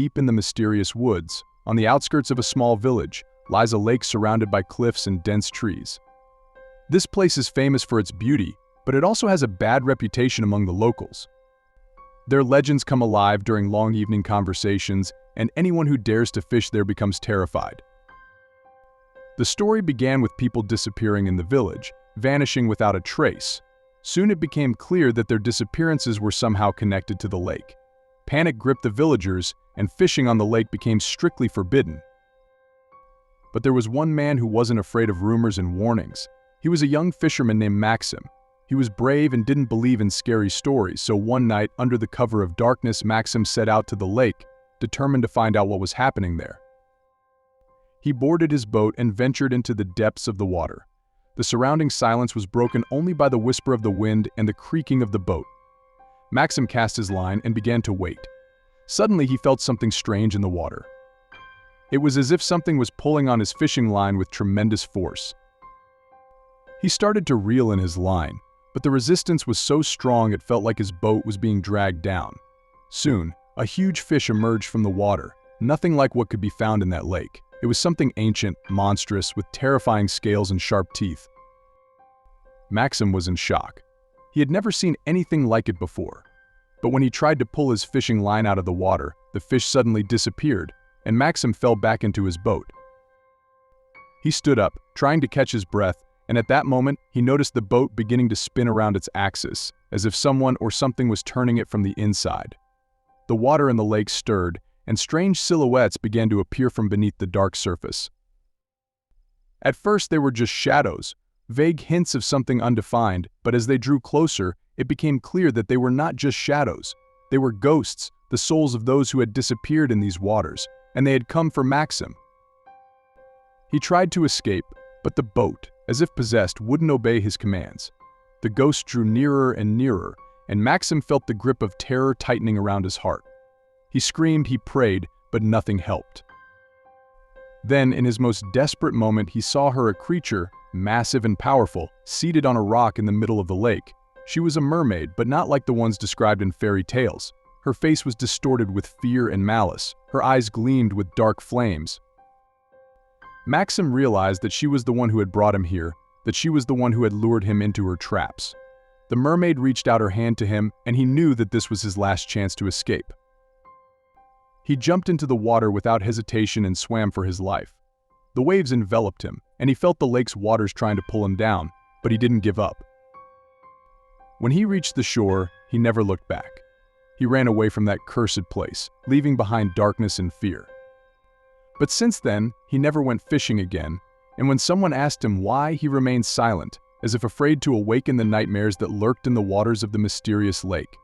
Deep in the mysterious woods, on the outskirts of a small village, lies a lake surrounded by cliffs and dense trees. This place is famous for its beauty, but it also has a bad reputation among the locals. Their legends come alive during long evening conversations, and anyone who dares to fish there becomes terrified. The story began with people disappearing in the village, vanishing without a trace. Soon it became clear that their disappearances were somehow connected to the lake. Panic gripped the villagers, and fishing on the lake became strictly forbidden. But there was one man who wasn't afraid of rumors and warnings. He was a young fisherman named Maxim. He was brave and didn't believe in scary stories, so one night, under the cover of darkness, Maxim set out to the lake, determined to find out what was happening there. He boarded his boat and ventured into the depths of the water. The surrounding silence was broken only by the whisper of the wind and the creaking of the boat. Maxim cast his line and began to wait. Suddenly he felt something strange in the water. It was as if something was pulling on his fishing line with tremendous force. He started to reel in his line, but the resistance was so strong it felt like his boat was being dragged down. Soon, a huge fish emerged from the water, nothing like what could be found in that lake. It was something ancient, monstrous, with terrifying scales and sharp teeth. Maxim was in shock. He had never seen anything like it before. But when he tried to pull his fishing line out of the water, the fish suddenly disappeared, and Maxim fell back into his boat. He stood up, trying to catch his breath, and at that moment, he noticed the boat beginning to spin around its axis, as if someone or something was turning it from the inside. The water in the lake stirred, and strange silhouettes began to appear from beneath the dark surface. At first they were just shadows, vague hints of something undefined, but as they drew closer, it became clear that they were not just shadows. They were ghosts, the souls of those who had disappeared in these waters, and they had come for Maxim. He tried to escape, but the boat, as if possessed, wouldn't obey his commands. The ghosts drew nearer and nearer, and Maxim felt the grip of terror tightening around his heart. He screamed, he prayed, but nothing helped. Then, in his most desperate moment, he saw her, a creature, massive and powerful, seated on a rock in the middle of the lake. She was a mermaid, but not like the ones described in fairy tales. Her face was distorted with fear and malice. Her eyes gleamed with dark flames. Maxim realized that she was the one who had brought him here, that she was the one who had lured him into her traps. The mermaid reached out her hand to him, and he knew that this was his last chance to escape. He jumped into the water without hesitation and swam for his life. The waves enveloped him, and he felt the lake's waters trying to pull him down, but he didn't give up. When he reached the shore, he never looked back. He ran away from that cursed place, leaving behind darkness and fear. But since then, he never went fishing again, and when someone asked him why, he remained silent, as if afraid to awaken the nightmares that lurked in the waters of the mysterious lake.